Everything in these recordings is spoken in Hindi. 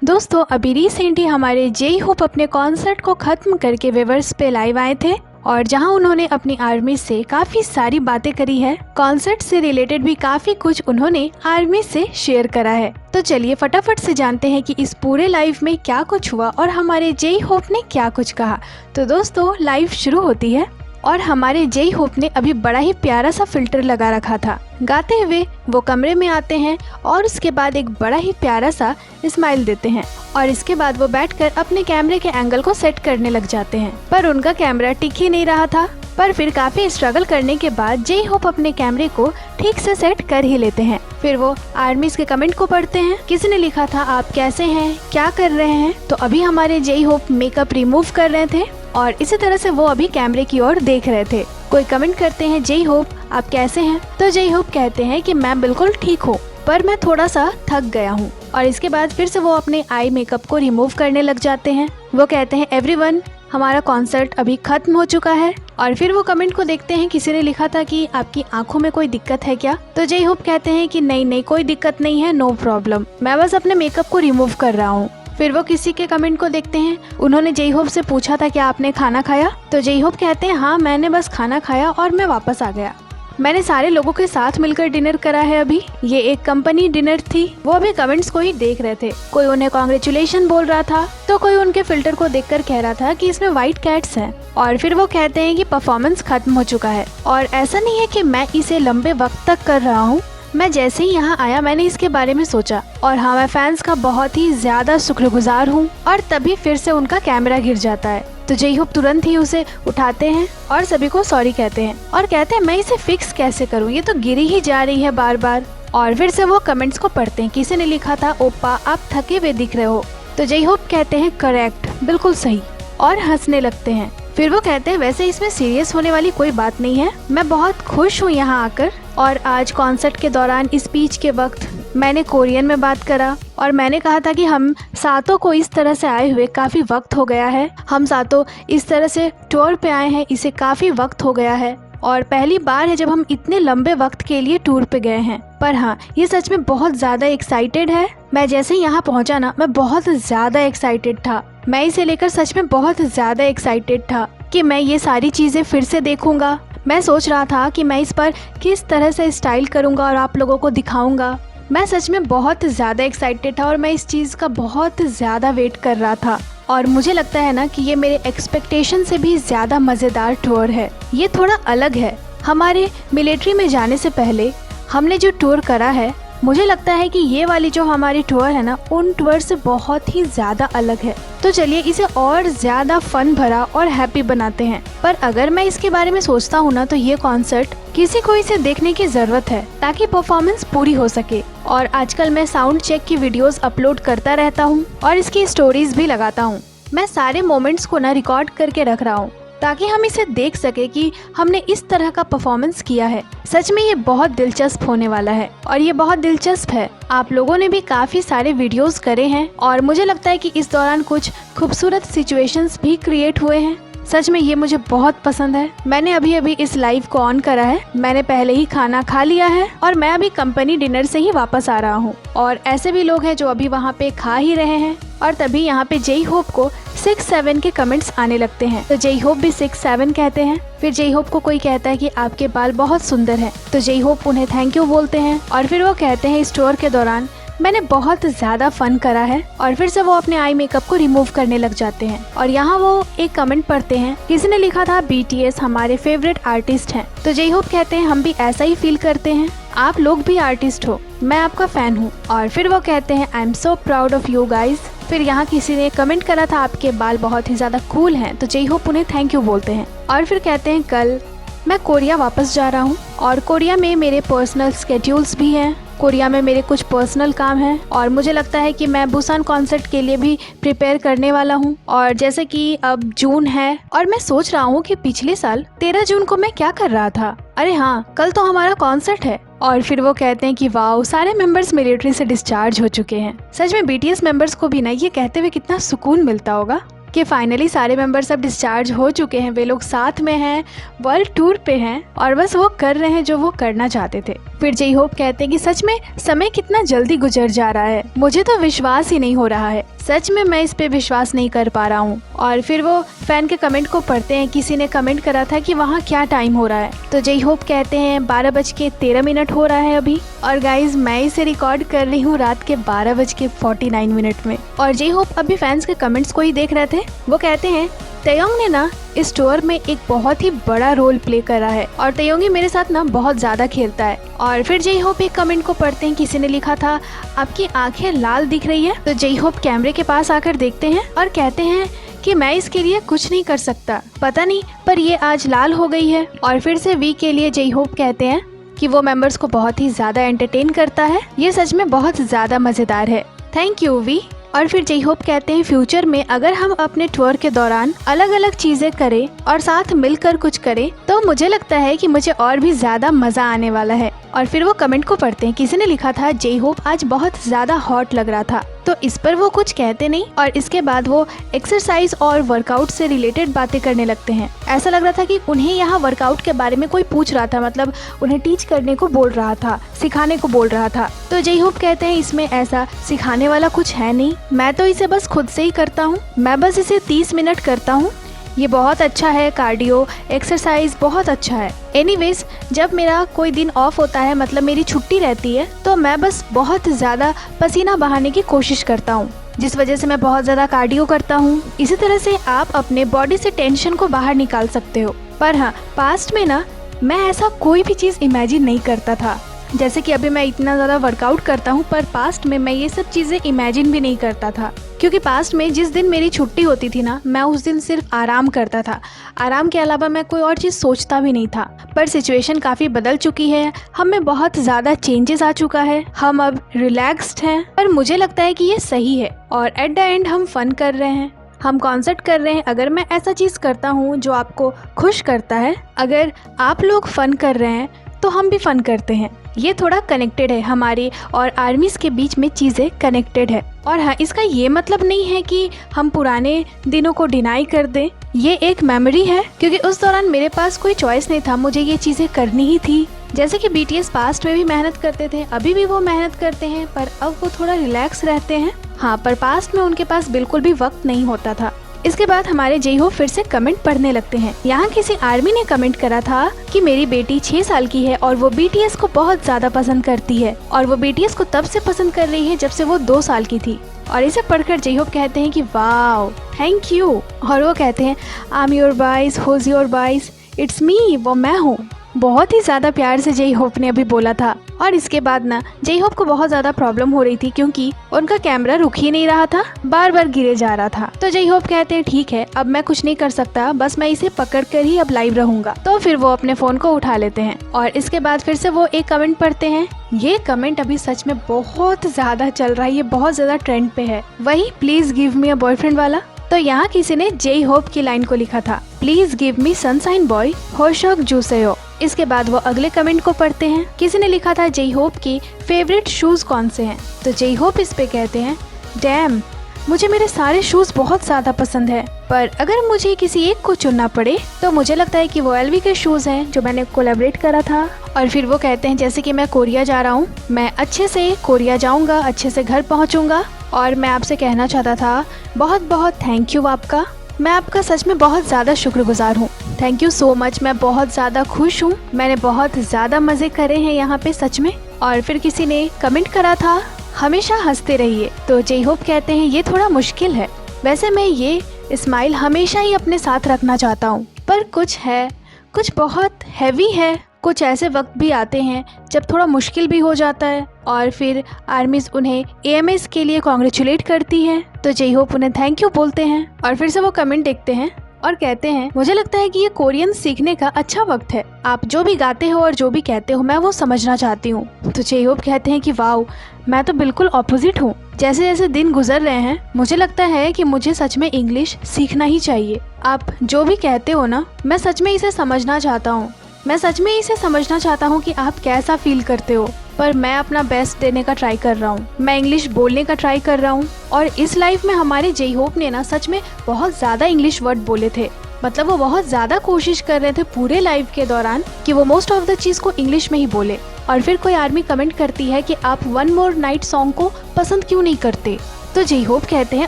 दोस्तों अभी रिसेंट ही हमारे जेई होप अपने कॉन्सर्ट को खत्म करके वेवर्स पे लाइव आए थे और जहां उन्होंने अपनी आर्मी से काफी सारी बातें करी है। कॉन्सर्ट से रिलेटेड भी काफी कुछ उन्होंने आर्मी से शेयर करा है। तो चलिए फटाफट से जानते हैं कि इस पूरे लाइव में क्या कुछ हुआ और हमारे जेई होप ने क्या कुछ कहा। तो दोस्तों लाइव शुरू होती है और हमारे जेई होप ने अभी बड़ा ही प्यारा सा फिल्टर लगा रखा था। गाते हुए वो कमरे में आते हैं और उसके बाद एक बड़ा ही प्यारा सा स्माइल देते हैं और इसके बाद वो बैठकर अपने कैमरे के एंगल को सेट करने लग जाते हैं, पर उनका कैमरा टिक ही नहीं रहा था। पर फिर काफी स्ट्रगल करने के बाद जेई होप अपने कैमरे को ठीक से सेट कर ही लेते हैं। फिर वो आर्मीज के कमेंट को पढ़ते हैं। किसी ने लिखा था आप कैसे हैं, क्या कर रहे हैं। तो अभी हमारे जेई होप मेकअप रिमूव कर रहे थे और इसी तरह से वो अभी कैमरे की ओर देख रहे थे। कोई कमेंट करते हैं जेई होप आप कैसे हैं। तो जेई होप कहते हैं कि मैं बिल्कुल ठीक हूँ पर मैं थोड़ा सा थक गया हूँ। और इसके बाद फिर से वो अपने आई मेकअप को रिमूव करने लग जाते हैं। वो कहते हैं एवरीवन हमारा कॉन्सर्ट अभी खत्म हो चुका है। और फिर वो कमेंट को देखते हैं। किसी ने लिखा था कि आपकी आंखों में कोई दिक्कत है क्या। तो जेई होप कहते हैं कि नहीं कोई दिक्कत नहीं है, नो प्रॉब्लम, मैं बस अपने मेकअप को रिमूव कर रहा हूँ। फिर वो किसी के कमेंट को देखते हैं। उन्होंने जेई होप से पूछा था क्या आपने खाना खाया। तो जेई होप कहते हैं हाँ मैंने बस खाना खाया और मैं वापस आ गया। मैंने सारे लोगों के साथ मिलकर डिनर करा है। अभी ये एक कंपनी डिनर थी। वो अभी कमेंट्स को ही देख रहे थे। कोई उन्हें कॉन्ग्रेचुलेशन बोल रहा था तो कोई उनके फिल्टर को देखकर कह रहा था कि इसमें व्हाइट कैट्स हैं। और फिर वो कहते हैं कि परफॉर्मेंस खत्म हो चुका है और ऐसा नहीं है कि मैं इसे लंबे वक्त तक कर रहा हूँ। मैं जैसे ही यहाँ आया मैंने इसके बारे में सोचा और हाँ मैं फैंस का बहुत ही ज्यादा शुक्रगुजार हूँ। और तभी फिर से उनका कैमरा गिर जाता है। तो जेई होप तुरंत ही उसे उठाते हैं और सभी को सॉरी कहते हैं और कहते हैं मैं इसे फिक्स कैसे करूँ, ये तो गिरी ही जा रही है बार बार। और फिर से वो कमेंट्स को पढ़ते हैं। किसी ने लिखा था ओप्पा आप थके हुए दिख रहे हो। तो जेई होप कहते हैं करेक्ट, बिल्कुल सही, और हंसने लगते हैं। फिर वो कहते हैं वैसे इसमें सीरियस होने वाली कोई बात नहीं है, मैं बहुत खुश हूँ यहाँ आकर। और आज कॉन्सर्ट के दौरान स्पीच के वक्त मैंने कोरियन में बात करा और मैंने कहा था कि हम सातों को इस तरह से आए हुए काफी वक्त हो गया है। हम सातों इस तरह से टूर पे आए हैं, इसे काफी वक्त हो गया है और पहली बार है जब हम इतने लंबे वक्त के लिए टूर पे गए हैं। पर हाँ ये सच में बहुत ज्यादा एक्साइटेड है। मैं जैसे ही यहाँ पहुँचा ना मैं बहुत ज्यादा एक्साइटेड था। मैं इसे लेकर सच में बहुत ज्यादा एक्साइटेड था कि मैं ये सारी चीजें फिर से देखूंगा। मैं सोच रहा था कि मैं इस पर किस तरह से स्टाइल करूंगा और आप लोगों को दिखाऊंगा। मैं सच में बहुत ज़्यादा एक्साइटेड था और मैं इस चीज़ का बहुत ज़्यादा वेट कर रहा था। और मुझे लगता है ना कि ये मेरे एक्सपेक्टेशन से भी ज़्यादा मज़ेदार टूर है। ये थोड़ा अलग है। हमारे मिलिट्री में जाने से पहले हमने जो टूर करा है, मुझे लगता है कि ये वाली जो हमारी टूर है ना उन टूर से बहुत ही ज़्यादा अलग है। तो चलिए इसे और ज़्यादा फन भरा और हैप्पी बनाते हैं। पर अगर मैं इसके बारे में सोचता हूँ ना तो ये कॉन्सर्ट किसी को इसे देखने की ज़रूरत है ताकि परफॉर्मेंस पूरी हो सके। और आजकल मैं साउंड चेक की वीडियोस अपलोड करता रहता हूँ और इसकी स्टोरीज भी लगाता हूँ। मैं सारे मोमेंट्स को ना रिकॉर्ड करके रख रहा हूँ ताकि हम इसे देख सके कि हमने इस तरह का परफॉर्मेंस किया है। सच में ये बहुत दिलचस्प होने वाला है और ये बहुत दिलचस्प है। आप लोगों ने भी काफी सारे वीडियोस करे हैं और मुझे लगता है कि इस दौरान कुछ खूबसूरत सिचुएशंस भी क्रिएट हुए हैं। सच में ये मुझे बहुत पसंद है। मैंने अभी इस लाइव को ऑन करा है। मैंने पहले ही खाना खा लिया है और मैं अभी कंपनी डिनर से ही वापस आ रहा हूँ। और ऐसे भी लोग हैं जो अभी वहाँ पे खा ही रहे हैं और तभी यहाँ पे जेई होप को 6-7 के कमेंट्स आने लगते हैं। तो जेई होप भी 6-7 कहते हैं। फिर जेई होप को कोई कहता है कि आपके बाल बहुत सुंदर हैं। तो जेई होप उन्हें थैंक यू बोलते हैं और फिर वो कहते हैं इस टूर के दौरान मैंने बहुत ज्यादा फन करा है। और फिर से वो अपने आई मेकअप को रिमूव करने लग जाते हैं। और यहाँ वो एक कमेंट पढ़ते हैं। किसी ने लिखा था BTS हमारे फेवरेट आर्टिस्ट हैं। तो जेई होप कहते हैं हम भी ऐसा ही फील करते हैं, आप लोग भी आर्टिस्ट हो, मैं आपका फैन हूँ। और फिर वो कहते हैं I am so proud of you guys. फिर यहाँ किसी ने कमेंट करा था आपके बाल बहुत ही ज्यादा कूल हैं। तो जेई होप उन्हें थैंक यू बोलते हैं और फिर कहते हैं कल मैं कोरिया वापस जा रहा हूँ और कोरिया में मेरे पर्सनल स्केड्यूल्स भी हैं। कोरिया में मेरे कुछ पर्सनल काम हैं और मुझे लगता है कि मैं बुसान कॉन्सर्ट के लिए भी प्रिपेयर करने वाला हूँ। और जैसे कि अब जून है और मैं सोच रहा हूँ कि पिछले साल 13 जून को मैं क्या कर रहा था। अरे हाँ, कल तो हमारा कॉन्सर्ट है। और फिर वो कहते हैं कि वाओ सारे मेंबर्स मिलिट्री से डिस्चार्ज हो चुके हैं। सच में BTS मेंबर्स को भी ना ये कहते हुए कितना सुकून मिलता होगा। कि फाइनली सारे मेंबर्स अब डिस्चार्ज हो चुके हैं, वे लोग साथ में हैं, वर्ल्ड टूर पे हैं और बस वो कर रहे हैं जो वो करना चाहते थे। फिर जे होप कहते हैं कि सच में समय कितना जल्दी गुजर जा रहा है, मुझे तो विश्वास ही नहीं हो रहा है, सच में मैं इस पे विश्वास नहीं कर पा रहा हूँ। और फिर वो फैन के कमेंट को पढ़ते हैं, किसी ने कमेंट करा था कि वहाँ क्या टाइम हो रहा है, तो जे होप कहते हैं 12:13 हो रहा है अभी। और गाइज मैं इसे रिकॉर्ड कर रही हूँ रात के 12:49 में। और जे होप अभी फैंस के कमेंट्स को ही देख रहे थे। वो कहते हैं तयंग ने ना इस टूर में एक बहुत ही बड़ा रोल प्ले करा है और तयंगी मेरे साथ ना बहुत ज्यादा खेलता है। और फिर जे होप एक कमेंट को पढ़ते हैं, किसी ने लिखा था आपकी आंखें लाल दिख रही है, तो जे होप कैमरे के पास आकर देखते हैं और कहते हैं कि मैं इसके लिए कुछ नहीं कर सकता, पता नहीं पर ये आज लाल हो गई है। और फिर से वी के लिए जे होप कहते हैं कि वो मेंबर्स को बहुत ही ज्यादा एंटरटेन करता है, ये सच में बहुत ज्यादा मजेदार है, थैंक यू वी। और फिर जे होप कहते हैं फ्यूचर में अगर हम अपने टूर के दौरान अलग अलग चीजें करें और साथ मिलकर कुछ करें तो मुझे लगता है कि मुझे और भी ज्यादा मजा आने वाला है। और फिर वो कमेंट को पढ़ते हैं, किसी ने लिखा था जे होप आज बहुत ज्यादा हॉट लग रहा था, तो इस पर वो कुछ कहते नहीं और इसके बाद वो एक्सरसाइज और वर्कआउट से रिलेटेड बातें करने लगते हैं। ऐसा लग रहा था कि उन्हें यहाँ वर्कआउट के बारे में कोई पूछ रहा था, मतलब उन्हें टीच करने को बोल रहा था, सिखाने को बोल रहा था। तो जे होप कहते हैं इसमें ऐसा सिखाने वाला कुछ है नहीं, मैं तो इसे बस खुद से ही करता हूँ, मैं बस इसे 30 मिनट करता हूँ, ये बहुत अच्छा है, कार्डियो एक्सरसाइज बहुत अच्छा है। एनीवेज जब मेरा कोई दिन ऑफ होता है, मतलब मेरी छुट्टी रहती है, तो मैं बस बहुत ज़्यादा पसीना बहाने की कोशिश करता हूँ, जिस वजह से मैं बहुत ज़्यादा कार्डियो करता हूँ। इसी तरह से आप अपने बॉडी से टेंशन को बाहर निकाल सकते हो। पर हाँ, पास्ट में ना मैं ऐसा कोई भी चीज़ इमेजिन नहीं करता था, जैसे कि अभी मैं इतना ज़्यादा वर्कआउट करता हूँ, पर पास्ट में मैं ये सब चीज़ें इमेजिन भी नहीं करता था, क्योंकि पास्ट में जिस दिन मेरी छुट्टी होती थी ना, मैं उस दिन सिर्फ आराम करता था, आराम के अलावा मैं कोई और चीज़ सोचता भी नहीं था। पर सिचुएशन काफ़ी बदल चुकी है, हम में बहुत ज़्यादा चेंजेस आ चुका है, हम अब रिलैक्स्ड हैं, पर मुझे लगता है कि ये सही है और एट द एंड हम फन कर रहे हैं, हम कॉन्सर्ट कर रहे हैं। अगर मैं ऐसा चीज़ करता हूँ जो आपको खुश करता है, अगर आप लोग फन कर रहे हैं तो हम भी फन करते हैं, ये थोड़ा कनेक्टेड है, हमारे और आर्मीज के बीच में चीज़ें कनेक्टेड है। और हाँ, इसका ये मतलब नहीं है कि हम पुराने दिनों को डिनाई कर दें, ये एक मेमोरी है, क्योंकि उस दौरान मेरे पास कोई चॉइस नहीं था, मुझे ये चीज़ें करनी ही थी। जैसे कि BTS पास्ट में भी मेहनत करते थे, अभी भी वो मेहनत करते हैं, पर अब वो थोड़ा रिलैक्स रहते हैं। हाँ, पर पास्ट में उनके पास बिल्कुल भी वक्त नहीं होता था। इसके बाद हमारे जे होप फिर से कमेंट पढ़ने लगते हैं। यहाँ किसी आर्मी ने कमेंट करा था कि मेरी बेटी 6 साल की है और वो BTS को बहुत ज्यादा पसंद करती है और वो BTS को तब से पसंद कर रही है जब से वो 2 साल की थी। और इसे पढ़कर जे होप कहते हैं कि वाओ थैंक यू, और वो कहते हैं I am your boys, whose your boys, it's me, वो मैं हूँ। बहुत ही ज़्यादा प्यार से जे होप ने अभी बोला था। और इसके बाद ना जे होप को बहुत ज़्यादा प्रॉब्लम हो रही थी, क्योंकि उनका कैमरा रुक ही नहीं रहा था, बार बार गिरे जा रहा था। तो जे होप कहते हैं ठीक है, अब मैं कुछ नहीं कर सकता, बस मैं इसे पकड़ कर ही अब लाइव रहूंगा। तो फिर वो अपने फ़ोन को उठा लेते हैं और इसके बाद फिर से वो एक कमेंट पढ़ते हैं। ये कमेंट अभी सच में बहुत ज़्यादा चल रहा है, ये बहुत ज़्यादा ट्रेंड पे है, वही please give me a boyfriend वाला। तो यहाँ किसी ने जे होप की लाइन को लिखा था, please give me sunshine boy होशोक जूसेयो। इसके बाद वो अगले कमेंट को पढ़ते हैं। किसी ने लिखा था जे होप की फेवरेट शूज कौन से हैं, तो जे होप इस पे कहते हैं डैम, मुझे मेरे सारे शूज बहुत ज्यादा पसंद है, पर अगर मुझे किसी एक को चुनना पड़े तो मुझे लगता है कि वो LV के शूज हैं जो मैंने कोलैबोरेट करा था। और फिर वो कहते हैं जैसे कि मैं कोरिया जा रहा हूँ, मैं अच्छे से कोरिया जाऊँगा, अच्छे से घर पहुँचूंगा, और मैं आपसे कहना चाहता था बहुत बहुत थैंक यू आपका, मैं आपका सच में बहुत ज़्यादा शुक्रगुजार हूँ, थैंक यू सो मच, मैं बहुत ज़्यादा खुश हूँ, मैंने बहुत ज़्यादा मज़े करे हैं यहाँ पे सच में। और फिर किसी ने कमेंट करा था हमेशा हंसते रहिए, तो जे होप कहते हैं ये थोड़ा मुश्किल है, वैसे मैं ये स्माइल हमेशा ही अपने साथ रखना चाहता हूँ, पर कुछ है, कुछ बहुत हैवी है, कुछ ऐसे वक्त भी आते हैं जब थोड़ा मुश्किल भी हो जाता है। और फिर आर्मीज उन्हें AMS के लिए कॉन्ग्रेचुलेट करती है, तो जे होप उन्हें थैंक यू बोलते हैं। और फिर से वो कमेंट देखते हैं और कहते हैं मुझे लगता है कि ये कोरियन सीखने का अच्छा वक्त है, आप जो भी गाते हो और जो भी कहते हो मैं वो समझना चाहती हूँ। तो जे होप कहते हैं कि वाओ, मैं तो बिल्कुल ऑपोजिट हूँ, जैसे जैसे दिन गुजर रहे हैं मुझे लगता है कि मुझे सच में इंग्लिश सीखना ही चाहिए। आप जो भी कहते हो ना, मैं सच में इसे समझना चाहता हूँ, मैं सच में इसे समझना चाहता हूँ कि आप कैसा फील करते हो, पर मैं अपना बेस्ट देने का ट्राई कर रहा हूँ, मैं इंग्लिश बोलने का ट्राई कर रहा हूँ। और इस लाइव में हमारे जे होप ने ना सच में बहुत ज़्यादा इंग्लिश वर्ड बोले थे। मतलब वो बहुत ज़्यादा कोशिश कर रहे थे पूरे लाइव के दौरान कि वो मोस्ट ऑफ द चीज़ को इंग्लिश में ही बोले। और फिर कोई आर्मी कमेंट करती है कि आप वन मोर नाइट सॉन्ग को पसंद क्यों नहीं करते। तो जे होप कहते हैं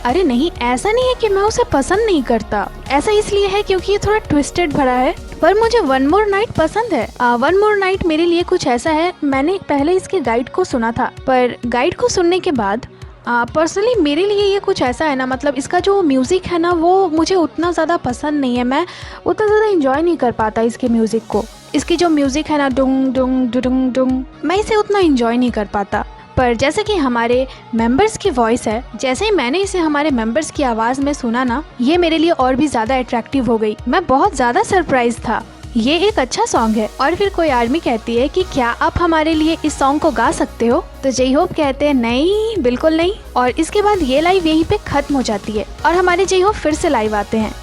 अरे नहीं, ऐसा नहीं है कि मैं उसे पसंद नहीं करता, ऐसा इसलिए है क्योंकि ये थोड़ा ट्विस्टेड भरा है, पर मुझे वन मोर नाइट पसंद है। वन मोर नाइट मेरे लिए कुछ ऐसा है, मैंने पहले इसके गाइड को सुना था, पर गाइड को सुनने के बाद पर्सनली मेरे लिए ये कुछ ऐसा है ना, मतलब इसका जो म्यूज़िक है ना वो मुझे उतना ज़्यादा पसंद नहीं है, मैं उतना ज़्यादा इंजॉय नहीं कर पाता इसके म्यूज़िक को। इसकी जो म्यूज़िक है ना डुंग डुंग डुंग डुंग, मैं इसे उतना इंजॉय नहीं कर पाता। पर जैसे कि हमारे मेंबर्स की वॉइस है, जैसे ही मैंने इसे हमारे मेंबर्स की आवाज़ में सुना ना, ये मेरे लिए और भी ज़्यादा अट्रैक्टिव हो गई। मैं बहुत ज़्यादा सरप्राइज था, ये एक अच्छा सॉन्ग है। और फिर कोई आर्मी कहती है कि क्या आप हमारे लिए इस सॉन्ग को गा सकते हो। तो जे होप कहते हैं नहीं, बिल्कुल नहीं। और इसके बाद ये लाइव यहीं पे खत्म हो जाती है और हमारे जे होप फिर से लाइव आते हैं।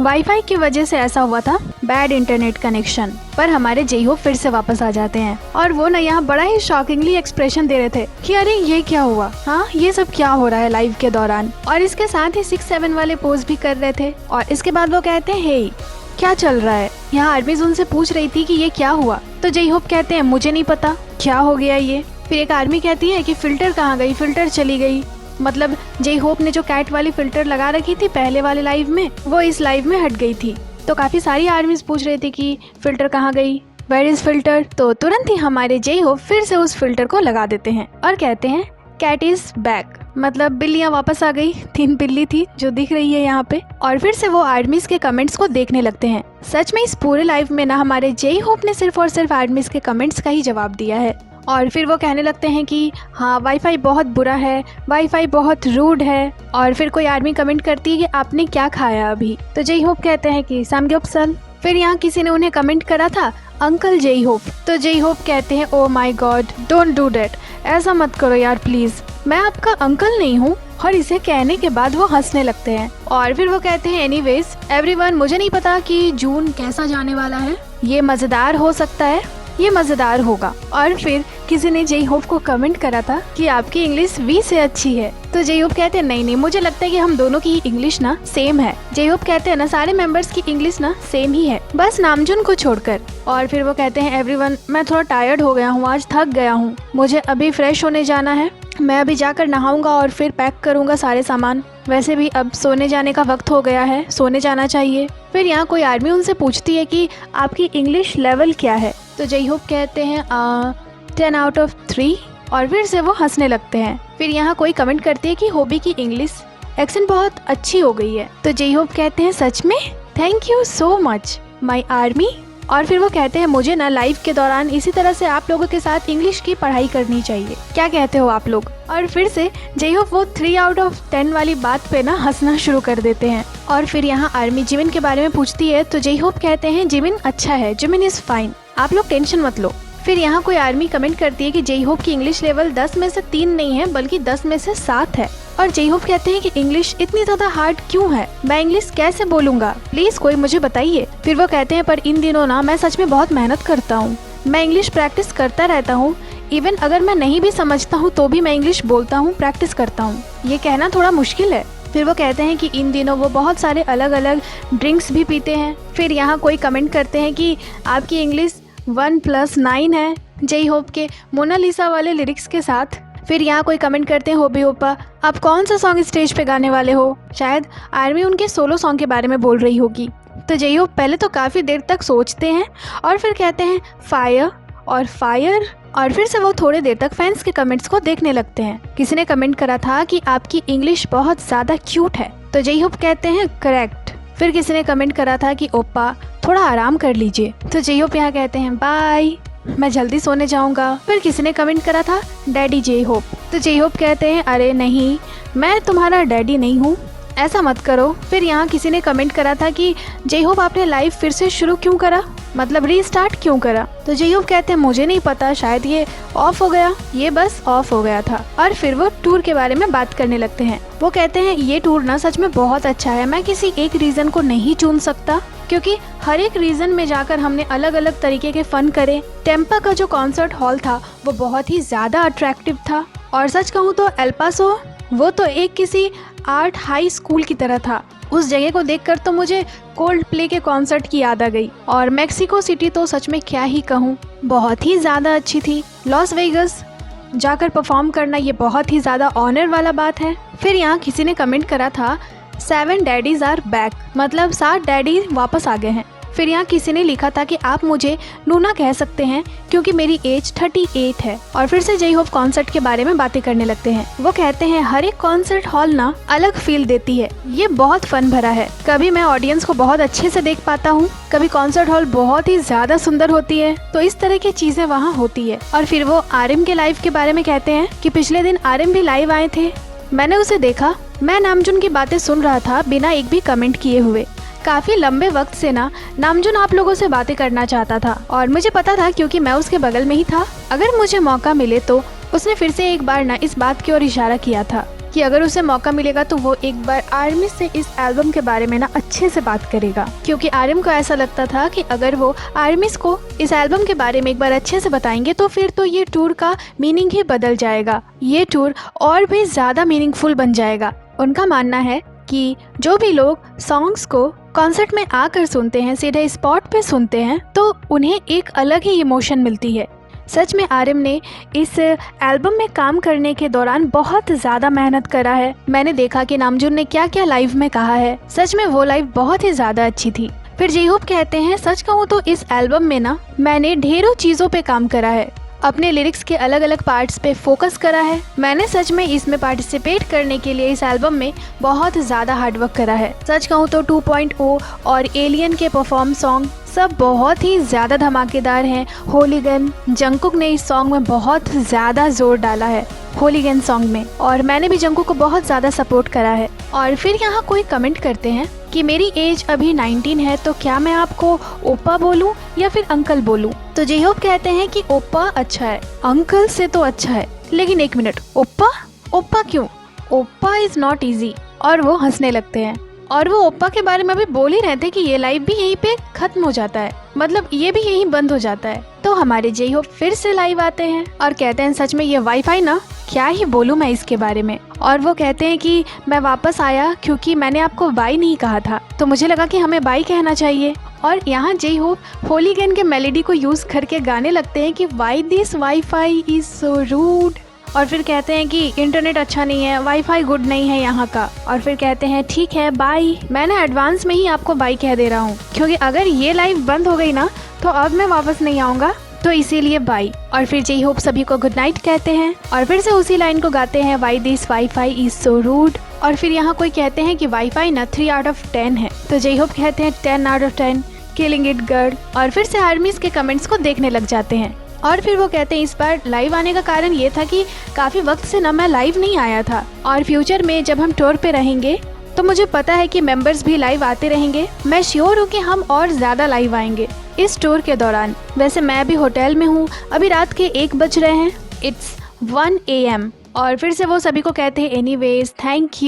वाईफाई की वजह से ऐसा हुआ था, बैड इंटरनेट कनेक्शन, पर हमारे जे होप फिर से वापस आ जाते हैं और वो ना यहाँ बड़ा ही शॉकिंगली एक्सप्रेशन दे रहे थे कि अरे ये क्या हुआ, हाँ ये सब क्या हो रहा है लाइव के दौरान। और इसके साथ ही 6-7 वाले पोज भी कर रहे थे। और इसके बाद वो कहते हैं हे क्या चल रहा है। यहाँ आर्मीज उनसे पूछ रही थी कि ये क्या हुआ। तो जे होप कहते हैं मुझे नहीं पता क्या हो गया ये। फिर एक आर्मी कहती है कि फिल्टर कहाँ गई, फिल्टर चली गई। मतलब जे होप ने जो कैट वाली फिल्टर लगा रखी थी पहले वाले लाइव में, वो इस लाइव में हट गई थी। तो काफी सारी आर्मीज पूछ रही थी कि फिल्टर कहाँ गई, वेयर इज फिल्टर। तो तुरंत ही हमारे जे होप फिर से उस फिल्टर को लगा देते हैं और कहते हैं कैट इज बैक, मतलब बिल्लियाँ वापस आ गई। 3 बिल्ली थी जो दिख रही है यहाँ पे। और फिर से वो आर्मीज के कमेंट्स को देखने लगते हैं। सच में इस पूरे लाइव में ना हमारे जे होप ने सिर्फ और सिर्फ आर्मीज के कमेंट्स का ही जवाब दिया है। और फिर वो कहने लगते हैं कि हाँ वाईफाई बहुत बुरा है, वाईफाई बहुत रूड है। और फिर कोई आर्मी कमेंट करती है कि आपने क्या खाया अभी। तो जे होप कहते हैं कि सामग्योप्सल। फिर यहाँ किसी ने उन्हें कमेंट करा था अंकल जे होप। तो जे होप कहते हैं oh my God don't do that, ऐसा मत करो यार प्लीज, मैं आपका अंकल नहीं हूँ। और इसे कहने के बाद वो हंसने लगते हैं। और फिर वो कहते हैं एनीवेज एवरीवन, मुझे नहीं पता कि जून कैसा जाने वाला है, ये मजेदार हो सकता है, ये मजेदार होगा। और फिर किसी ने जे होप को कमेंट करा था कि आपकी इंग्लिश वी से अच्छी है। तो जे होप कहते हैं नहीं, मुझे लगता है कि हम दोनों की इंग्लिश ना सेम है। जे होप कहते हैं ना सारे मेंबर्स की इंग्लिश ना सेम ही है, बस नामजुन को छोड़कर। और फिर वो कहते हैं एवरीवन, मैं थोड़ा टायर्ड हो गया हूँ, आज थक गया हूँ, मुझे अभी फ्रेश होने जाना है, मैं अभी जाकर नहाऊंगा और फिर पैक करूंगा सारे सामान। वैसे भी अब सोने जाने का वक्त हो गया है, सोने जाना चाहिए। फिर यहाँ कोई आर्मी उनसे पूछती है कि आपकी इंग्लिश लेवल क्या है। तो जे होप कहते हैं 10 आउट ऑफ 3। और फिर से वो हंसने लगते हैं। फिर यहाँ कोई कमेंट करती है कि होबी की इंग्लिश एक्सेंट बहुत अच्छी हो गई है। तो जे होप कहते हैं सच में, thank you so much my army. और फिर वो कहते हैं मुझे ना लाइव के दौरान इसी तरह से आप लोगों के साथ इंग्लिश की पढ़ाई करनी चाहिए, क्या कहते हो आप लोग। और फिर से जे होप वो 3 आउट ऑफ 10 वाली बात पे ना हंसना शुरू कर देते हैं। और फिर यहाँ आर्मी जिमिन के बारे में पूछती है। तो जे होप कहते हैं जिमिन अच्छा है, जिमिन इज फाइन, आप लोग टेंशन मत लो। फिर यहाँ कोई आर्मी कमेंट करती है कि जे होप की इंग्लिश लेवल 10 में से 3 नहीं है बल्कि 10 में से 7 है। और जे होप कहते हैं कि इंग्लिश इतनी ज्यादा हार्ड क्यों है, मैं इंग्लिश कैसे बोलूंगा, प्लीज कोई मुझे बताइए। फिर वो कहते हैं पर इन दिनों ना मैं सच में बहुत मेहनत करता हूँ, मैं इंग्लिश प्रैक्टिस करता रहता हूँ, इवन अगर मैं नहीं भी समझता हूँ तो भी मैं इंग्लिश बोलता हूँ, प्रैक्टिस करता हूँ, ये कहना थोड़ा मुश्किल है। फिर वो कहते हैं कि इन दिनों वो बहुत सारे अलग अलग ड्रिंक्स भी पीते हैं। फिर यहाँ कोई कमेंट करते हैं कि आपकी इंग्लिश 1+9 है, जे होप के मोनालिसा वाले लिरिक्स के साथ। फिर यहाँ कोई कमेंट करते हैं होबी होपा, आप कौन सा सॉन्ग स्टेज पे गाने वाले हो। शायद आर्मी उनके सोलो सॉन्ग के बारे में बोल रही होगी। तो जे होप पहले तो काफ़ी देर तक सोचते हैं और फिर कहते हैं फायर और फायर। और फिर से वो थोड़ी देर तक फैंस के कमेंट्स को देखने लगते हैं। किसी ने कमेंट करा था कि आपकी इंग्लिश बहुत ज़्यादा क्यूट है। तो जे होप कहते हैं करेक्ट। फिर किसी ने कमेंट करा था कि ओप्पा थोड़ा आराम कर लीजिए। तो जे होप यहाँ कहते हैं बाय, मैं जल्दी सोने जाऊंगा। फिर किसी ने कमेंट करा था डैडी जे होप। तो जे होप कहते हैं अरे नहीं, मैं तुम्हारा डैडी नहीं हूँ, ऐसा मत करो। फिर यहाँ किसी ने कमेंट करा था कि जे होप आपने लाइव फिर से शुरू क्यों करा, मतलब रीस्टार्ट क्यों करा। तो जे होप कहते हैं मुझे नहीं पता, शायद ये ऑफ हो गया, ये बस ऑफ हो गया था। और फिर वो टूर के बारे में बात करने लगते हैं। वो कहते हैं ये टूर ना सच में बहुत अच्छा है, मैं किसी एक रीज़न को नहीं चुन सकता, क्योंकि हर एक रीजन में जाकर हमने अलग अलग तरीके के फन करे। टेम्पा का जो कॉन्सर्ट हॉल था वो बहुत ही ज़्यादा अट्रैक्टिव था, और सच कहूँ तो एल पासो वो तो एक किसी आर्ट हाई स्कूल की तरह था। उस जगह को देखकर तो मुझे कोल्ड प्ले के कॉन्सर्ट की याद आ गई। और मेक्सिको सिटी तो सच में क्या ही कहूँ, बहुत ही ज़्यादा अच्छी थी। लॉस वेगस जाकर परफॉर्म करना ये बहुत ही ज़्यादा ऑनर वाला बात है। फिर यहाँ किसी ने कमेंट करा था 7 डैडीज आर बैक, मतलब 7 डैडी वापस आ गए हैं। फिर यहाँ किसी ने लिखा था कि आप मुझे नूना कह सकते हैं क्योंकि मेरी एज 38 है। और फिर से जय होप कॉन्सर्ट के बारे में बातें करने लगते हैं। वो कहते हैं हर एक कॉन्सर्ट हॉल ना अलग फील देती है, ये बहुत फन भरा है। कभी मैं ऑडियंस को बहुत अच्छे से देख पाता हूँ, कभी कॉन्सर्ट हॉल बहुत ही ज्यादा सुंदर होती है। तो इस तरह की चीजें वहाँ होती है। और फिर वो आर्यम के लाइव के बारे में कहते हैं कि पिछले दिन आर्यम भी लाइव आए थे, मैंने उसे देखा। मैं नामजुन की बातें सुन रहा था बिना एक भी कमेंट किए हुए। काफ़ी लंबे वक्त से ना नामजुन आप लोगों से बातें करना चाहता था, और मुझे पता था क्योंकि मैं उसके बगल में ही था। अगर मुझे मौका मिले तो उसने फिर से एक बार ना इस बात की ओर इशारा किया था कि अगर उसे मौका मिलेगा तो वो एक बार आर्मी से इस एल्बम के बारे में ना अच्छे से बात करेगा। क्योंकि आर्यम को ऐसा लगता था कि अगर वो आर्मीज को इस एल्बम के बारे में एक बार अच्छे से बताएंगे तो फिर तो ये टूर का मीनिंग ही बदल जाएगा, ये टूर और भी ज़्यादा मीनिंगफुल बन जाएगा। उनका मानना है कि जो भी लोग सॉन्ग्स को कॉन्सर्ट में आकर सुनते हैं, सीधे स्पॉट पे सुनते हैं, तो उन्हें एक अलग ही इमोशन मिलती है। सच में आर्यम ने इस एल्बम में काम करने के दौरान बहुत ज़्यादा मेहनत करा है। मैंने देखा कि नामजुन ने क्या क्या लाइव में कहा है, सच में वो लाइव बहुत ही ज़्यादा अच्छी थी। फिर जेहोप कहते हैं सच कहूँ तो इस एल्बम में ना मैंने ढेरों चीज़ों पे काम करा है, अपने लिरिक्स के अलग अलग पार्ट्स पे फोकस करा है। मैंने सच में इसमें पार्टिसिपेट करने के लिए इस एल्बम में बहुत ज़्यादा हार्डवर्क करा है। सच कहूँ तो 2.0 और एलियन के परफॉर्म सॉन्ग सब बहुत ही ज़्यादा धमाकेदार हैं। होलीगन, जंगकुक ने इस सॉन्ग में बहुत ज़्यादा जोर डाला है होलीगन सॉन्ग में, और मैंने भी जंगकुक को बहुत ज़्यादा सपोर्ट करा है। और फिर यहाँ कोई कमेंट करते हैं कि मेरी एज अभी 19 है, तो क्या मैं आपको ओप्पा बोलूं या फिर अंकल बोलूं? तो जेहोप कहते हैं कि ओप्पा अच्छा है, अंकल से तो अच्छा है। लेकिन एक मिनट, ओप्पा ओप्पा क्यों? ओप्पा इज नॉट इजी। और वो हंसने लगते हैं। और वो ओप्पा के बारे में भी बोल ही रहे थे कि ये लाइव भी यहीं पे खत्म हो जाता है, मतलब ये भी यहीं बंद हो जाता है। तो हमारे जेहोप फिर से लाइव आते हैं और कहते हैं सच में ये वाईफाई ना, क्या ही बोलूँ मैं इसके बारे में। और वो कहते हैं कि मैं वापस आया क्योंकि मैंने आपको बाय नहीं कहा था, तो मुझे लगा कि हमें बाय कहना चाहिए। और यहाँ जेहोप होलीगन के मेलोडी को यूज करके गाने लगते हैं कि why this wifi is so rude. और फिर कहते हैं कि इंटरनेट अच्छा नहीं है, वाईफाई गुड नहीं है यहाँ का। और फिर कहते हैं ठीक है बाय, मैंने एडवांस में ही आपको बाय कह दे रहा हूँ, क्योंकि अगर ये लाइव बंद हो गई ना तो अब मैं वापस नहीं आऊँगा, तो इसीलिए बाय। और फिर जेहोप सभी को गुड नाइट कहते हैं और फिर से उसी लाइन को गाते हैं why this wifi is so rude. और फिर यहाँ कोई कहते हैं कि वाईफाई ना 3 आउट ऑफ 10 है, तो जेहोप कहते हैं 10 out of 10, killing it girl. और फिर से आर्मीज के कमेंट्स को देखने लग जाते हैं। और फिर वो कहते हैं इस बार लाइव आने का कारण ये था कि काफ़ी वक्त से ना मैं लाइव नहीं आया था, और फ्यूचर में जब हम टूर पे रहेंगे तो मुझे पता है कि मेंबर्स भी लाइव आते रहेंगे। मैं श्योर हूँ कि हम और ज़्यादा लाइव आएंगे इस टूर के दौरान। वैसे मैं अभी होटल में हूँ, अभी रात के 1 बज रहे हैं, इट्स 1 AM। और फिर से वो सभी को कहते हैं anyways thank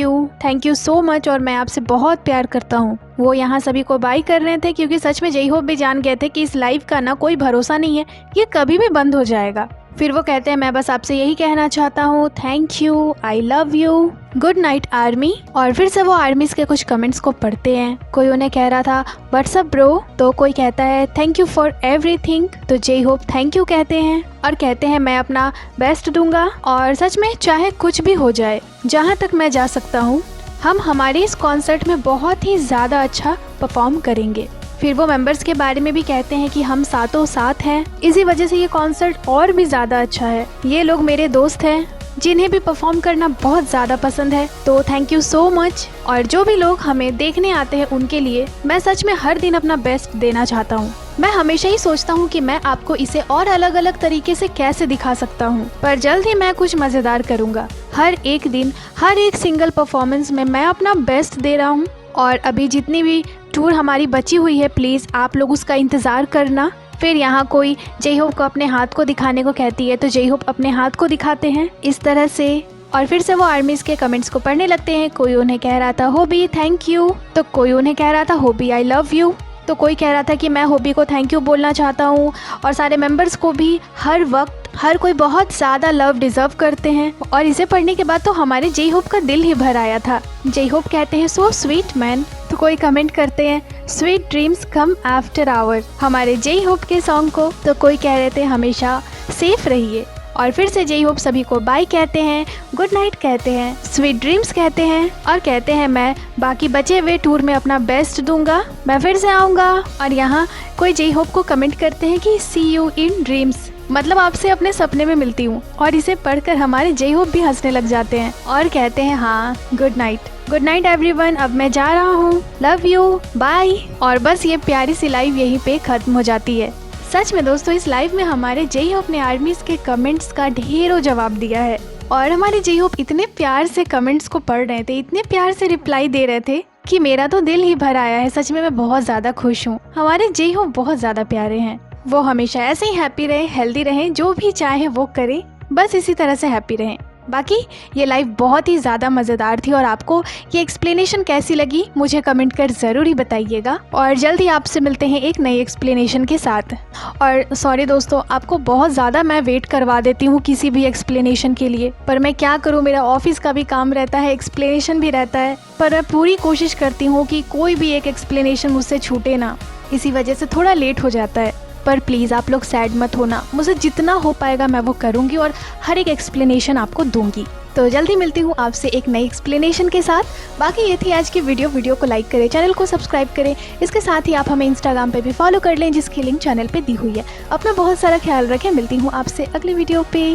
you so much, और मैं आपसे बहुत प्यार करता हूँ। वो यहाँ सभी को बाय कर रहे थे क्योंकि सच में जेहोप भी जान गए थे कि इस लाइव का ना कोई भरोसा नहीं है, ये कभी भी बंद हो जाएगा। फिर वो कहते हैं मैं बस आपसे यही कहना चाहता हूँ, thank you, I love you, good night army. और फिर से वो आर्मीज के कुछ कमेंट्स को पढ़ते हैं। कोई उन्हें कह रहा था व्हाट्सअप ब्रो, तो कोई कहता है थैंक यू फॉर एवरीथिंग, तो जेहोप थैंक यू कहते हैं और कहते हैं मैं अपना बेस्ट दूंगा, और सच में चाहे कुछ भी हो जाए, जहाँ तक मैं जा सकता हूँ हम हमारे इस कॉन्सर्ट में बहुत ही ज़्यादा अच्छा परफॉर्म करेंगे। फिर वो मेंबर्स के बारे में भी कहते हैं कि हम सातों साथ हैं, इसी वजह से ये कॉन्सर्ट और भी ज़्यादा अच्छा है। ये लोग मेरे दोस्त हैं जिन्हें भी परफॉर्म करना बहुत ज़्यादा पसंद है, तो थैंक यू सो मच। और जो भी लोग हमें देखने आते हैं उनके लिए मैं सच में हर दिन अपना बेस्ट देना चाहता हूँ। मैं हमेशा ही सोचता हूँ कि मैं आपको इसे और अलग अलग तरीके से कैसे दिखा सकता हूँ, पर जल्द ही मैं कुछ मज़ेदार करूँगा। हर एक दिन, हर एक सिंगल परफॉर्मेंस में मैं अपना बेस्ट दे रहा हूँ। और अभी जितनी भी टूर हमारी बची हुई है, प्लीज़ आप लोग उसका इंतज़ार करना। फिर यहाँ कोई जेहोप को अपने हाथ को दिखाने को कहती है, तो जेहोप अपने हाथ को दिखाते हैं इस तरह से। और फिर से वो आर्मीज के कमेंट्स को पढ़ने लगते हैं। कोई उन्हें कह रहा था होबी थैंक यू, तो कोई उन्हें कह रहा था होबी आई लव यू। तो कोई कह रहा था कि मैं होबी को थैंक यू बोलना चाहता हूँ और सारे मेंबर्स को भी हर वक्त हर कोई बहुत ज़्यादा लव डिज़र्व करते हैं। और इसे पढ़ने के बाद तो हमारे जे होप का दिल ही भर आया था। जे होप कहते हैं सो स्वीट मैन। तो कोई कमेंट करते हैं sweet dreams come after our हमारे जे होप के सॉन्ग को। तो कोई कह रहे थे हमेशा सेफ रहिए। और फिर से जे होप सभी को बाय कहते हैं, गुड नाइट कहते हैं, स्वीट ड्रीम्स कहते हैं और कहते हैं मैं बाकी बचे हुए टूर में अपना बेस्ट दूंगा, मैं फिर से आऊँगा। और यहाँ कोई जे होप को कमेंट करते हैं कि सी यू इन ड्रीम्स, मतलब आपसे अपने सपने में मिलती हूँ। और इसे पढ़कर हमारे जे होप भी हंसने लग जाते हैं और कहते हैं हाँ गुड नाइट एवरीवन, अब मैं जा रहा हूँ, लव यू, बाय। और बस ये प्यारी सी लाइव यहीं पे खत्म हो जाती है। सच में दोस्तों इस लाइव में हमारे जे होप ने आर्मीज के कमेंट्स का ढेरों जवाब दिया है और हमारे जे होप इतने प्यार से कमेंट्स को पढ़ रहे थे, इतने प्यार से रिप्लाई दे रहे थे कि मेरा तो दिल ही भर आया है। सच में मैं बहुत ज़्यादा खुश हूँ। हमारे जे होप बहुत ज़्यादा प्यारे हैं। वो हमेशा ऐसे ही हैप्पी रहें, हेल्दी रहें, जो भी चाहे वो करें, बस इसी तरह से हैप्पी रहें। बाकी ये लाइव बहुत ही ज़्यादा मज़ेदार थी और आपको ये एक्सप्लेनेशन कैसी लगी मुझे कमेंट कर ज़रूर ही बताइएगा। और जल्द ही आपसे मिलते हैं एक नई एक्सप्लेनेशन के साथ। और सॉरी दोस्तों, आपको बहुत ज़्यादा मैं वेट करवा देती हूँ किसी भी एक्सप्लेनेशन के लिए, पर मैं क्या करूँ, मेरा ऑफिस का भी काम रहता है, एक्सप्लेनेशन भी रहता है, पर मैं पूरी कोशिश करती हूँ कि कोई भी एक एक्सप्लेनेशन मुझसे छूटे ना। इसी वजह से थोड़ा लेट हो जाता है, पर प्लीज़ आप लोग सैड मत होना, मुझे जितना हो पाएगा मैं वो करूँगी और हर एक एक्सप्लेनेशन आपको दूंगी। तो जल्दी मिलती हूँ आपसे एक नई एक्सप्लेनेशन के साथ। बाकी ये थी आज की वीडियो को लाइक करें, चैनल को सब्सक्राइब करें, इसके साथ ही आप हमें इंस्टाग्राम पे भी फॉलो कर लें जिसकी लिंक चैनल पे दी हुई है। अपना बहुत सारा ख्याल रखें, मिलती हूँ आपसे अगली वीडियो पे।